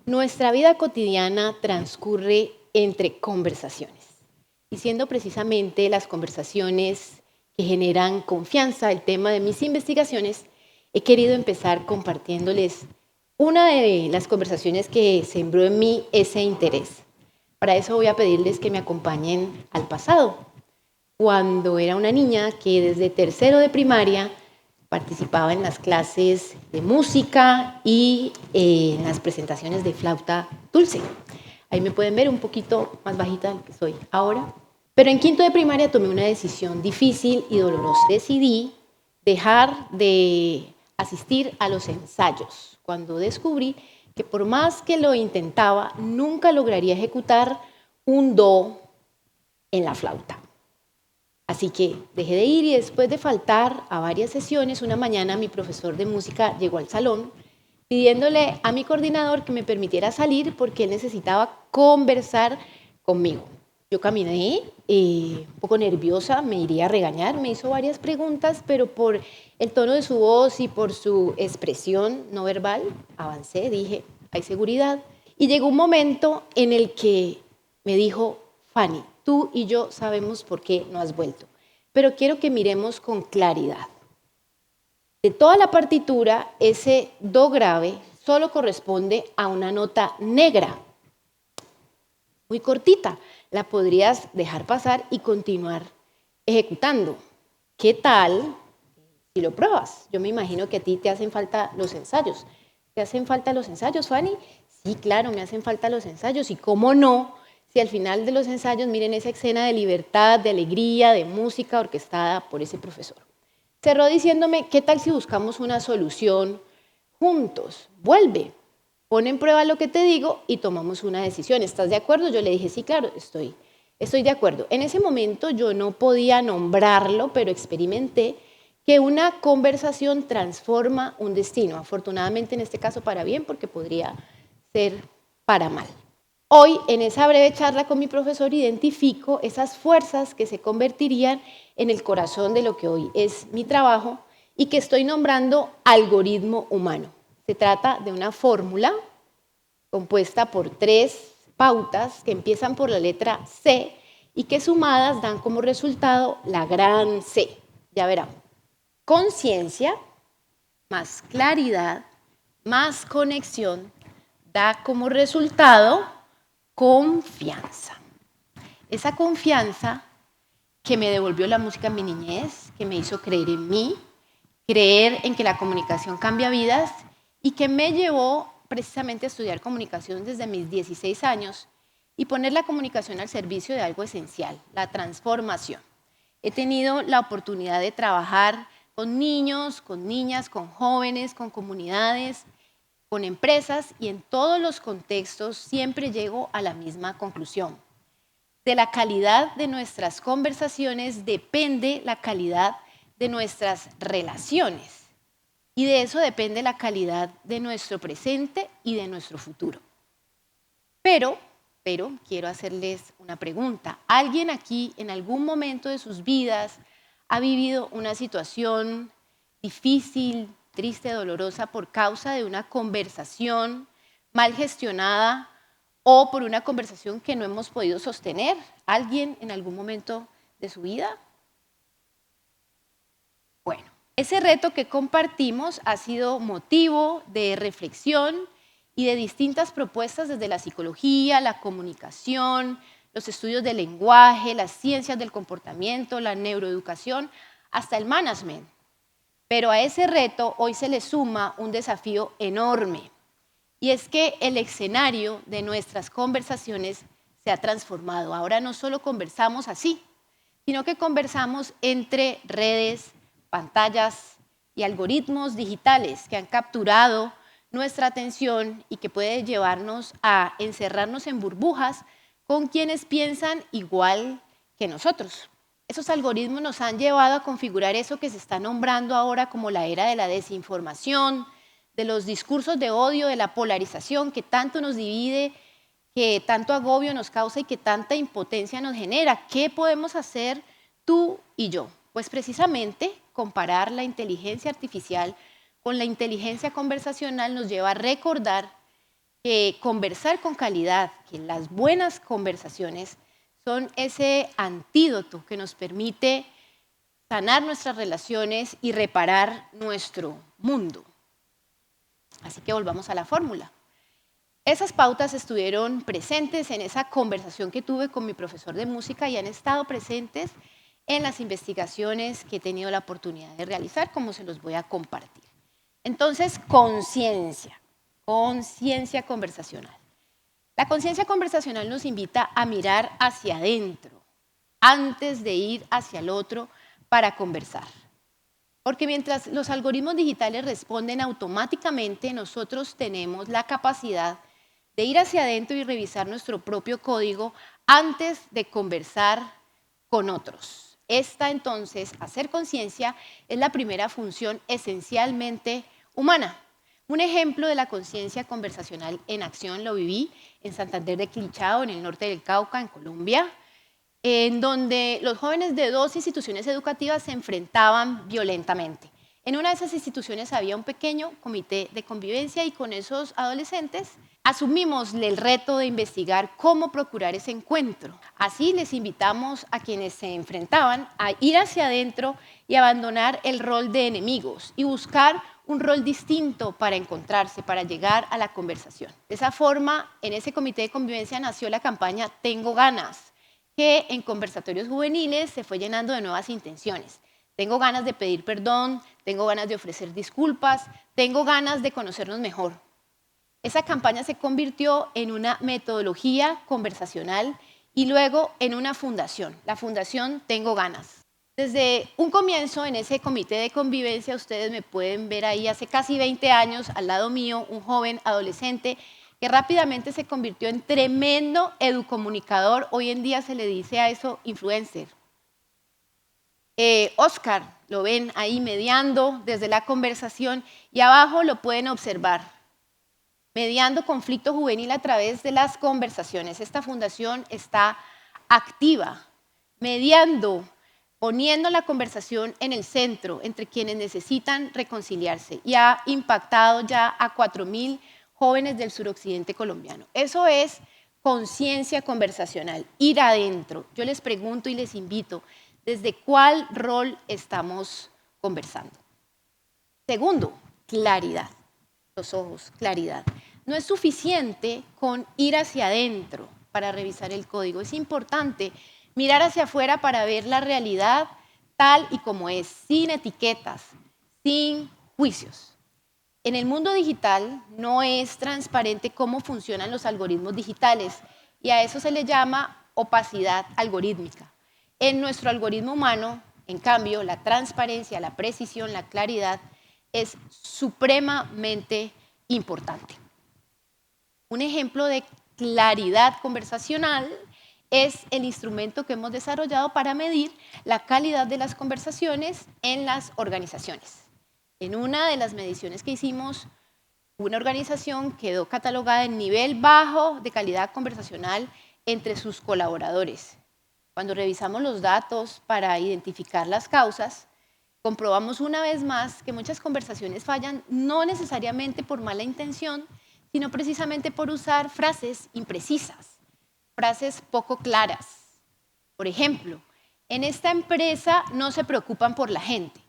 Nuestra vida cotidiana transcurre entre conversaciones, y siendo precisamente las conversaciones que generan confianza el tema de mis investigaciones, he querido empezar compartiéndoles una de las conversaciones que sembró en mí ese interés. Para eso voy a pedirles que me acompañen al pasado, cuando era una niña que desde tercero de primaria participaba en las clases de música y en las presentaciones de flauta dulce. Ahí me pueden ver un poquito más bajita del que soy ahora. Pero en quinto de primaria tomé una decisión difícil y dolorosa. Decidí dejar de asistir a los ensayos cuando descubrí que por más que lo intentaba, nunca lograría ejecutar un do en la flauta. Así que dejé de ir y después de faltar a varias sesiones, una mañana mi profesor de música llegó al salón pidiéndole a mi coordinador que me permitiera salir porque él necesitaba conversar conmigo. Yo caminé un poco nerviosa, me iría a regañar, me hizo varias preguntas, pero por el tono de su voz y por su expresión no verbal, avancé, dije, hay seguridad. Y llegó un momento en el que me dijo, Fanny, tú y yo sabemos por qué no has vuelto, pero quiero que miremos con claridad. De toda la partitura, ese do grave solo corresponde a una nota negra, muy cortita. La podrías dejar pasar y continuar ejecutando. ¿Qué tal si lo pruebas? Yo me imagino que a ti te hacen falta los ensayos. ¿Te hacen falta los ensayos, Fanny? Sí, claro, me hacen falta los ensayos. ¿Y cómo no? Si al final de los ensayos, miren esa escena de libertad, de alegría, de música orquestada por ese profesor. Cerró diciéndome, ¿qué tal si buscamos una solución juntos? Vuelve, pon en prueba lo que te digo y tomamos una decisión. ¿Estás de acuerdo? Yo le dije, sí, claro, estoy de acuerdo. En ese momento yo no podía nombrarlo, pero experimenté que una conversación transforma un destino. Afortunadamente, en este caso, para bien, porque podría ser para mal. Hoy, en esa breve charla con mi profesor, identifico esas fuerzas que se convertirían en el corazón de lo que hoy es mi trabajo y que estoy nombrando algoritmo humano. Se trata de una fórmula compuesta por 3 pautas que empiezan por la letra C y que sumadas dan como resultado la gran C. Ya verán. Conciencia más claridad más conexión da como resultado confianza. Esa confianza que me devolvió la música en mi niñez, que me hizo creer en mí, creer en que la comunicación cambia vidas y que me llevó precisamente a estudiar comunicación desde mis 16 años y poner la comunicación al servicio de algo esencial, la transformación. He tenido la oportunidad de trabajar con niños, con niñas, con jóvenes, con comunidades, con empresas y en todos los contextos siempre llego a la misma conclusión. De la calidad de nuestras conversaciones depende la calidad de nuestras relaciones y de eso depende la calidad de nuestro presente y de nuestro futuro. Pero quiero hacerles una pregunta. ¿Alguien aquí en algún momento de sus vidas ha vivido una situación difícil, triste, dolorosa por causa de una conversación mal gestionada o por una conversación que no hemos podido sostener? ¿Alguien en algún momento de su vida? Bueno, ese reto que compartimos ha sido motivo de reflexión y de distintas propuestas desde la psicología, la comunicación, los estudios del lenguaje, las ciencias del comportamiento, la neuroeducación, hasta el management. Pero a ese reto hoy se le suma un desafío enorme, y es que el escenario de nuestras conversaciones se ha transformado. Ahora no solo conversamos así, sino que conversamos entre redes, pantallas y algoritmos digitales que han capturado nuestra atención y que puede llevarnos a encerrarnos en burbujas con quienes piensan igual que nosotros. Esos algoritmos nos han llevado a configurar eso que se está nombrando ahora como la era de la desinformación, de los discursos de odio, de la polarización que tanto nos divide, que tanto agobio nos causa y que tanta impotencia nos genera. ¿Qué podemos hacer tú y yo? Pues precisamente comparar la inteligencia artificial con la inteligencia conversacional nos lleva a recordar que conversar con calidad, que las buenas conversaciones son ese antídoto que nos permite sanar nuestras relaciones y reparar nuestro mundo. Así que volvamos a la fórmula. Esas pautas estuvieron presentes en esa conversación que tuve con mi profesor de música y han estado presentes en las investigaciones que he tenido la oportunidad de realizar, como se los voy a compartir. Entonces, conciencia conversacional. La conciencia conversacional nos invita a mirar hacia adentro antes de ir hacia el otro para conversar. Porque mientras los algoritmos digitales responden automáticamente, nosotros tenemos la capacidad de ir hacia adentro y revisar nuestro propio código antes de conversar con otros. Esta, entonces, hacer conciencia, es la primera función esencialmente humana. Un ejemplo de la conciencia conversacional en acción lo viví en Santander de Quilichao, en el norte del Cauca, en Colombia, en donde los jóvenes de dos instituciones educativas se enfrentaban violentamente. En una de esas instituciones había un pequeño comité de convivencia y con esos adolescentes asumimos el reto de investigar cómo procurar ese encuentro. Así les invitamos a quienes se enfrentaban a ir hacia adentro y abandonar el rol de enemigos y buscar un rol distinto para encontrarse, para llegar a la conversación. De esa forma, en ese comité de convivencia nació la campaña Tengo Ganas, que en conversatorios juveniles se fue llenando de nuevas intenciones. Tengo ganas de pedir perdón, tengo ganas de ofrecer disculpas, tengo ganas de conocernos mejor. Esa campaña se convirtió en una metodología conversacional y luego en una fundación, la Fundación Tengo Ganas. Desde un comienzo en ese comité de convivencia, ustedes me pueden ver ahí hace casi 20 años, al lado mío, un joven adolescente que rápidamente se convirtió en tremendo educomunicador. Hoy en día se le dice a eso influencer. Oscar, lo ven ahí mediando desde la conversación y abajo lo pueden observar, mediando conflicto juvenil a través de las conversaciones. Esta fundación está activa, mediando, poniendo la conversación en el centro entre quienes necesitan reconciliarse y ha impactado ya a 4.000 jóvenes del suroccidente colombiano. Eso es conciencia conversacional, ir adentro. Yo les pregunto y les invito, ¿desde cuál rol estamos conversando? Segundo, claridad. Los ojos, claridad. No es suficiente con ir hacia adentro para revisar el código. Es importante mirar hacia afuera para ver la realidad tal y como es, sin etiquetas, sin juicios. En el mundo digital no es transparente cómo funcionan los algoritmos digitales y a eso se le llama opacidad algorítmica. En nuestro algoritmo humano, en cambio, la transparencia, la precisión, la claridad es supremamente importante. Un ejemplo de claridad conversacional es el instrumento que hemos desarrollado para medir la calidad de las conversaciones en las organizaciones. En una de las mediciones que hicimos, una organización quedó catalogada en nivel bajo de calidad conversacional entre sus colaboradores. Cuando revisamos los datos para identificar las causas, comprobamos una vez más que muchas conversaciones fallan no necesariamente por mala intención, sino precisamente por usar frases imprecisas, frases poco claras. Por ejemplo, en esta empresa no se preocupan por la gente.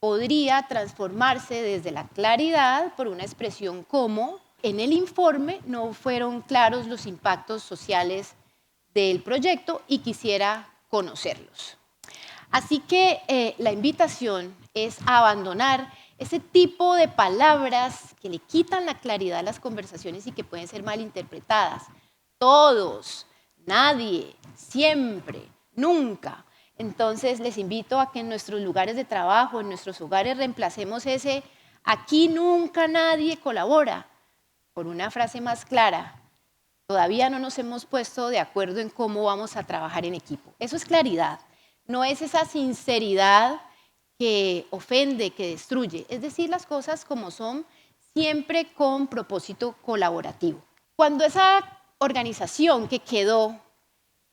Podría transformarse desde la claridad por una expresión como: en el informe no fueron claros los impactos sociales del proyecto y quisiera conocerlos. Así que la invitación es a abandonar ese tipo de palabras que le quitan la claridad a las conversaciones y que pueden ser malinterpretadas. Todos, nadie, siempre, nunca. Entonces les invito a que en nuestros lugares de trabajo, en nuestros hogares, reemplacemos ese "aquí nunca nadie colabora" por una frase más clara: todavía no nos hemos puesto de acuerdo en cómo vamos a trabajar en equipo. Eso es claridad, no es esa sinceridad que ofende, que destruye. Es decir las cosas como son, siempre con propósito colaborativo. Cuando esa organización que quedó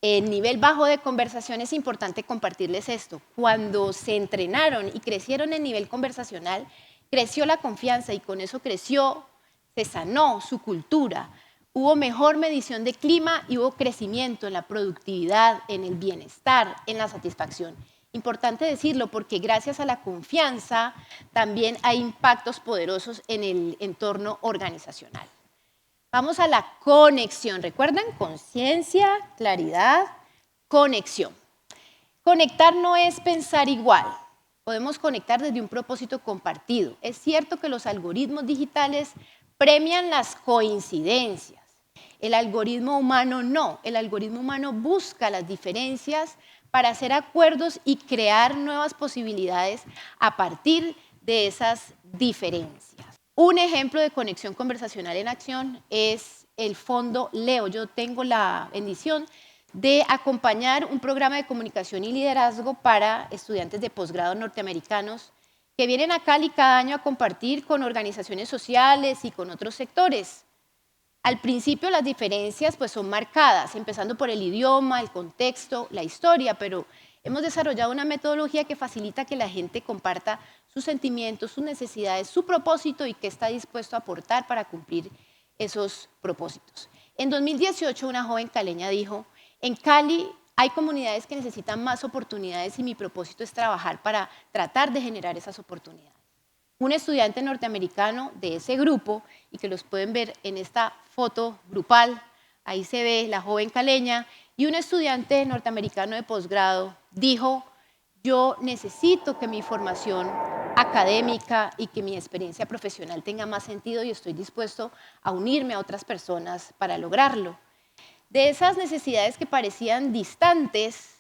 en nivel bajo de conversación, es importante compartirles esto. Cuando se entrenaron y crecieron en nivel conversacional, creció la confianza y con eso creció se sanó su cultura, hubo mejor medición de clima y hubo crecimiento en la productividad, en el bienestar, en la satisfacción. Importante decirlo porque gracias a la confianza también hay impactos poderosos en el entorno organizacional. Vamos a la conexión. ¿Recuerdan? Conciencia, claridad, conexión. Conectar no es pensar igual. Podemos conectar desde un propósito compartido. Es cierto que los algoritmos digitales premian las coincidencias. El algoritmo humano no. El algoritmo humano busca las diferencias para hacer acuerdos y crear nuevas posibilidades a partir de esas diferencias. Un ejemplo de conexión conversacional en acción es el Fondo Leo. Yo tengo la bendición de acompañar un programa de comunicación y liderazgo para estudiantes de posgrado norteamericanos que vienen a Cali cada año a compartir con organizaciones sociales y con otros sectores. Al principio las diferencias pues, son marcadas, empezando por el idioma, el contexto, la historia, pero hemos desarrollado una metodología que facilita que la gente comparta sus sentimientos, sus necesidades, su propósito y qué está dispuesto a aportar para cumplir esos propósitos. En 2018 una joven caleña dijo: en Cali hay comunidades que necesitan más oportunidades y mi propósito es trabajar para tratar de generar esas oportunidades. Un estudiante norteamericano de ese grupo, y que los pueden ver en esta foto grupal, ahí se ve la joven caleña, y un estudiante norteamericano de posgrado dijo: yo necesito que mi formación académica y que mi experiencia profesional tenga más sentido y estoy dispuesto a unirme a otras personas para lograrlo. De esas necesidades que parecían distantes,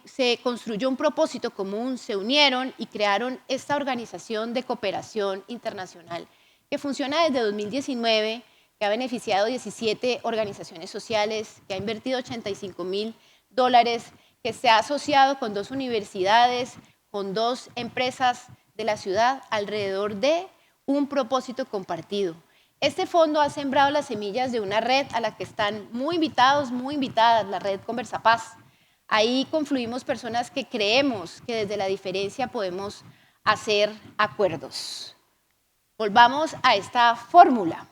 se construyó un propósito común, se unieron y crearon esta organización de cooperación internacional que funciona desde 2019, que ha beneficiado 17 organizaciones sociales, que ha invertido $85.000, que se ha asociado con 2 universidades, con 2 empresas de la ciudad alrededor de un propósito compartido. Este fondo ha sembrado las semillas de una red a la que están muy invitados, muy invitadas, la red Conversapaz. Ahí confluimos personas que creemos que desde la diferencia podemos hacer acuerdos. Volvamos a esta fórmula.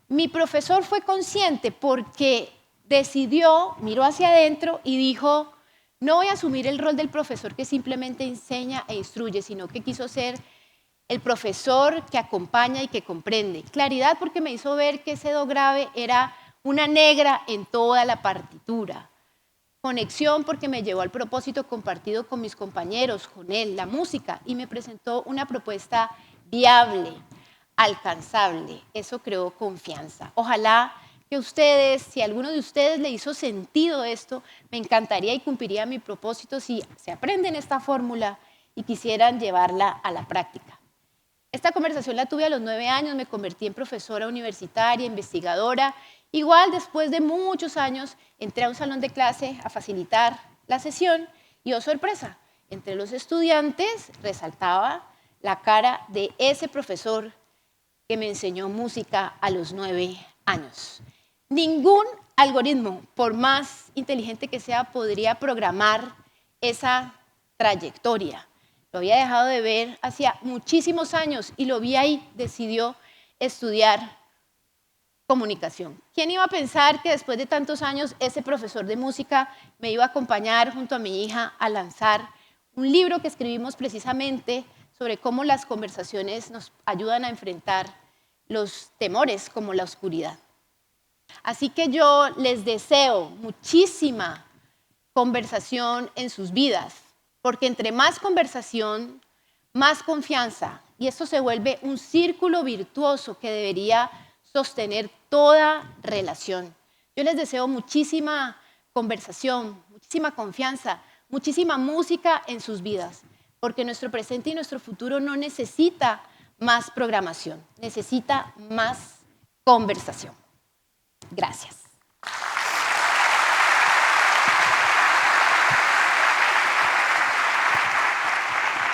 Mi profesor fue consciente porque decidió, miró hacia adentro y dijo: no voy a asumir el rol del profesor que simplemente enseña e instruye, sino que quiso ser el profesor que acompaña y que comprende. Claridad, porque me hizo ver que ese do grave era una negra en toda la partitura. Conexión, porque me llevó al propósito compartido con mis compañeros, con él, la música, y me presentó una propuesta viable, alcanzable. Eso creó confianza. Ojalá que ustedes, si a alguno de ustedes le hizo sentido esto, me encantaría y cumpliría mi propósito si se aprenden esta fórmula y quisieran llevarla a la práctica. Esta conversación la tuve a los 9 años, me convertí en profesora universitaria, investigadora. Igual, después de muchos años, entré a un salón de clase a facilitar la sesión y, oh sorpresa, entre los estudiantes resaltaba la cara de ese profesor que me enseñó música a los 9 años. Ningún algoritmo, por más inteligente que sea, podría programar esa trayectoria. Lo había dejado de ver hacía muchísimos años y lo vi ahí, decidió estudiar comunicación. ¿Quién iba a pensar que después de tantos años ese profesor de música me iba a acompañar junto a mi hija a lanzar un libro que escribimos precisamente sobre cómo las conversaciones nos ayudan a enfrentar los temores como la oscuridad? Así que yo les deseo muchísima conversación en sus vidas, porque entre más conversación, más confianza, y esto se vuelve un círculo virtuoso que debería sostener toda relación. Yo les deseo muchísima conversación, muchísima confianza, muchísima música en sus vidas, porque nuestro presente y nuestro futuro no necesita más programación, necesita más conversación. Gracias.